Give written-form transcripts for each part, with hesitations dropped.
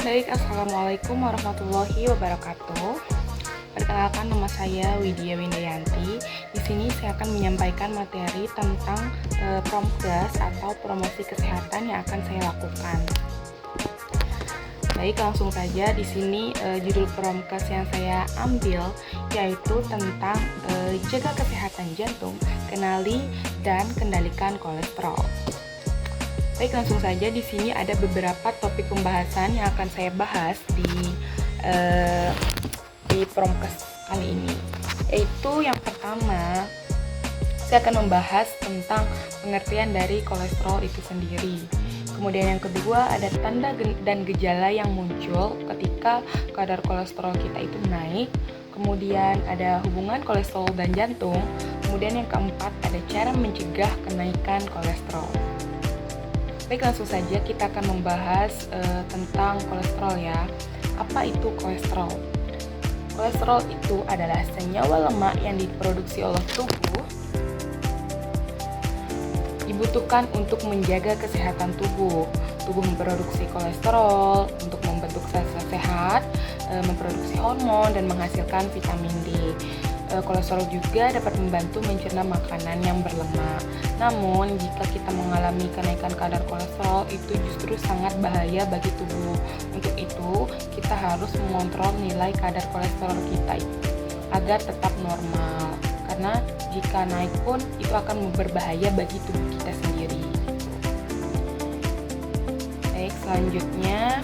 Baik, Assalamualaikum warahmatullahi wabarakatuh. Perkenalkan, nama saya Widya Windayanti. Di sini saya akan menyampaikan materi tentang Promkes atau promosi kesehatan yang akan saya lakukan. Baik, langsung saja. Di sini judul Promkes yang saya ambil yaitu tentang jaga kesehatan jantung, kenali dan kendalikan kolesterol. Baik, langsung saja. Di sini ada beberapa topik pembahasan yang akan saya bahas di Promkes kali ini. Yaitu yang pertama, saya akan membahas tentang pengertian dari kolesterol itu sendiri. Kemudian yang kedua, ada tanda dan gejala yang muncul ketika kadar kolesterol kita itu naik. Kemudian ada hubungan kolesterol dan jantung. Kemudian yang keempat, ada cara mencegah kenaikan kolesterol. Baik, langsung saja kita akan membahas tentang kolesterol ya. Apa itu kolesterol? Kolesterol itu adalah senyawa lemak yang diproduksi oleh tubuh, dibutuhkan untuk menjaga kesehatan tubuh. Tubuh memproduksi kolesterol untuk membentuk sel-sel sehat, memproduksi hormon, dan menghasilkan vitamin D. Kolesterol juga dapat membantu mencerna makanan yang berlemak. Namun, jika kita mengalami kenaikan kadar kolesterol, itu justru sangat bahaya bagi tubuh. Untuk itu, kita harus mengontrol nilai kadar kolesterol kita agar tetap normal. Karena jika naik pun, itu akan berbahaya bagi tubuh kita sendiri. Baik, selanjutnya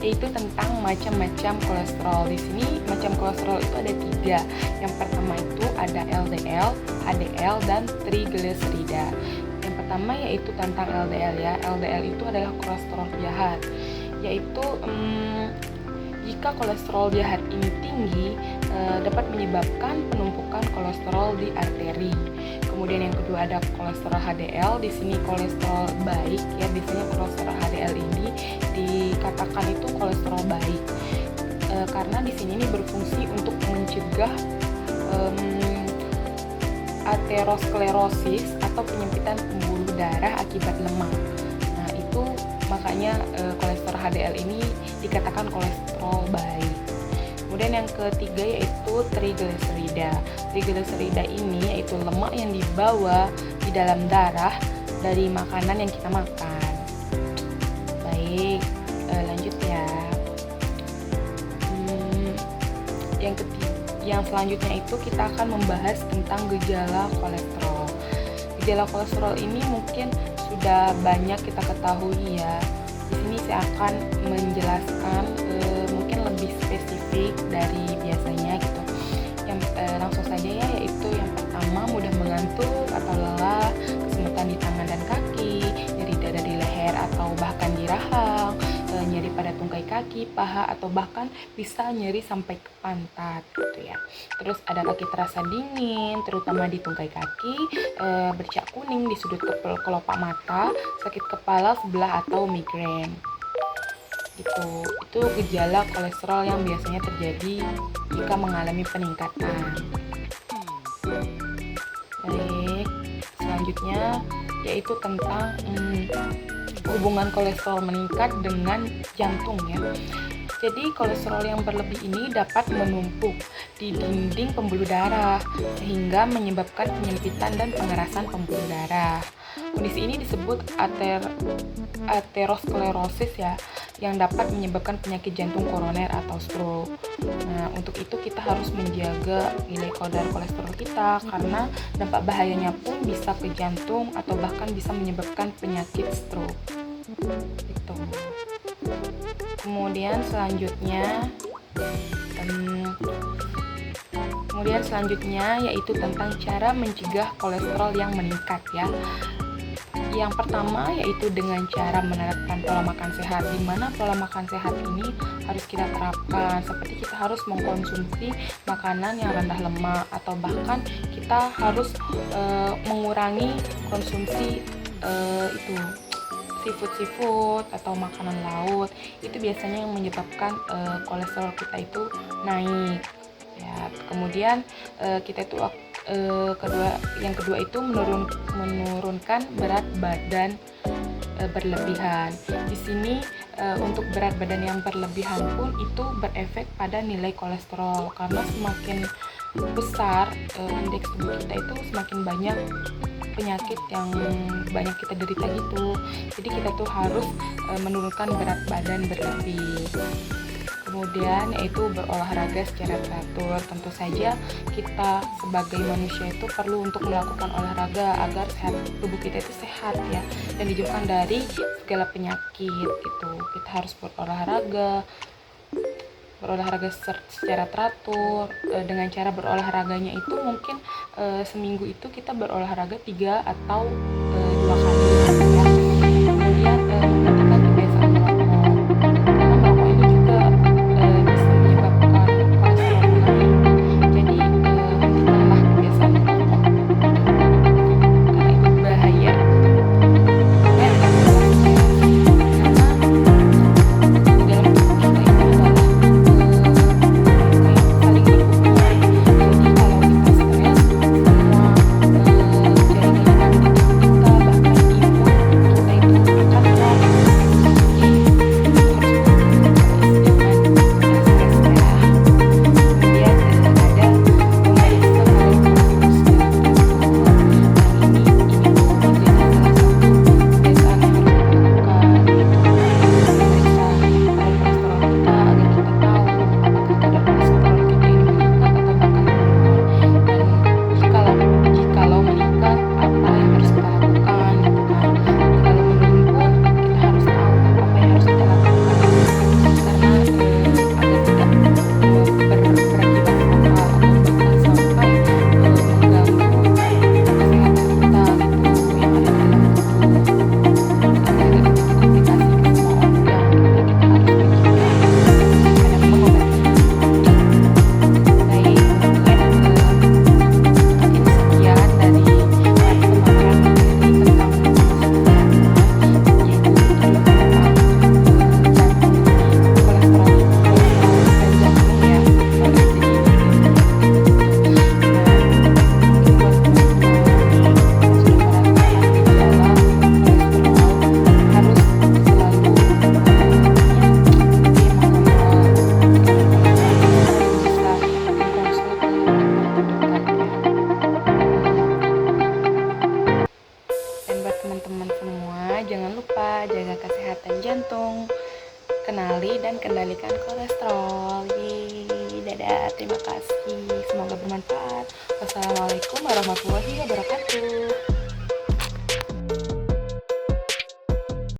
yaitu tentang macam-macam kolesterol. Di sini macam kolesterol itu ada 3. Yang pertama itu ada LDL, HDL, dan trigliserida. Yang pertama yaitu tentang LDL ya. LDL itu adalah kolesterol jahat, yaitu jika kolesterol jahat ini tinggi dapat menyebabkan penumpukan kolesterol di arteri. Kemudian yang kedua ada kolesterol HDL. Di sini kolesterol baik ya. Biasanya kolesterol HDL ini dikatakan itu kolesterol baik karena di sini ini berfungsi untuk mencegah aterosklerosis atau penyempitan pembuluh darah akibat lemak. Nah, itu makanya kolesterol HDL ini dikatakan kolesterol baik. Kemudian yang ketiga yaitu trigliserida. Trigliserida ini yaitu lemak yang dibawa di dalam darah dari makanan yang kita makan. Baik, lanjut ya. Yang selanjutnya itu kita akan membahas tentang gejala kolesterol. Gejala kolesterol ini mungkin sudah banyak kita ketahui ya. Di sini saya akan menjelaskan mungkin lebih spesifik dari biasanya gitu. Yang langsung saja ya, yaitu yang pertama mudah mengantuk atau lelah, kesemutan di tangan dan kaki, nyeri dada di leher atau bahkan di rahang, nyeri pada tungkai kaki, paha, atau bahkan bisa nyeri sampai ke pantat gitu ya. Terus ada kaki terasa dingin, terutama di tungkai kaki, bercak kuning di sudut kelopak mata, sakit kepala sebelah atau migrain. Gitu. Itu gejala kolesterol yang biasanya terjadi jika mengalami peningkatan. Baik, selanjutnya yaitu tentang hubungan kolesterol meningkat dengan jantung ya. Jadi kolesterol yang berlebih ini dapat menumpuk di dinding pembuluh darah sehingga menyebabkan penyempitan dan pengerasan pembuluh darah. Kondisi ini disebut aterosklerosis ya, yang dapat menyebabkan penyakit jantung koroner atau stroke. Nah, untuk itu kita harus menjaga nilai kadar kolesterol kita karena dampak bahayanya pun bisa ke jantung atau bahkan bisa menyebabkan penyakit stroke. Gitu. Kemudian selanjutnya yaitu tentang cara mencegah kolesterol yang meningkat ya. Yang pertama yaitu dengan cara menerapkan pola makan sehat, di mana pola makan sehat ini harus kita terapkan, seperti kita harus mengkonsumsi makanan yang rendah lemak atau bahkan kita harus mengurangi konsumsi seafood atau makanan laut. Itu biasanya yang menyebabkan kolesterol kita itu naik ya. Kemudian kita itu yang kedua itu menurunkan berat badan berlebihan. Di sini untuk berat badan yang berlebihan pun itu berefek pada nilai kolesterol, karena semakin besar indeks tubuh kita itu semakin banyak penyakit yang banyak kita derita gitu. Jadi kita tuh harus menurunkan berat badan berlebih. Kemudian yaitu berolahraga secara teratur. Tentu saja kita sebagai manusia itu perlu untuk melakukan olahraga agar tubuh kita itu sehat ya, dan dijauhkan dari segala penyakit gitu. Kita harus berolahraga secara teratur. Dengan cara berolahraganya itu mungkin seminggu itu kita berolahraga 3 atau 2 kali gitu ya. Kemudian menghentikan kebiasaan merokok, karena merokok ini juga bisa menyebabkan kolesterol naik. Jadi hentikanlah kebiasaan merokok karena itu bahaya. Dan dalam tubuh kita itu adalah kayak saling berhubungan. Jadi kalau kita stres, semua jaringan yang ada di tubuh kita, bahkan imun kita itu akan drop. Jadi harus jangan mudah stres ya. Kemudian ada memeriksa kadar kolesterol secara teratur. Nah ini tuh menjadi salah satu kebiasaan yang harus dilakukan, yaitu memeriksa kadar kolesterol kita agar kita tahu apakah kadar kolesterol kita ini meningkat atau bahkan menurun, dan jikalau meningkat apa yang harus kita lakukan gitu kan. Kalau menurun pun kita harus tahu apa yang harus kita lakukan, karena agar tidak berakibat fatal atau bahkan sampai mengganggu kesehatan kita gitu yang ada dalam tubuh, agar tidak terjadi komplikasi ke semua organ. Kita harus mencegah dan mengobati. Baik, mungkin sekian dari pemaparan materi tentang kesehatan, yaitu tentang jantung ini, kolesterol dan jantung ya, sorry jadi nah mungkin buat teman-teman yang sudah merasakan gejala kolesterol harus selalu mengontrol kadar kolesterolnya dan bisa dikonsul ke dokter terdekatnya. Dan buat teman-teman semua, jangan lupa jaga kesehatan jantung, kenali dan kendalikan kolesterol. Yeay, dadah, terima kasih, semoga bermanfaat. Wassalamualaikum warahmatullahi wabarakatuh.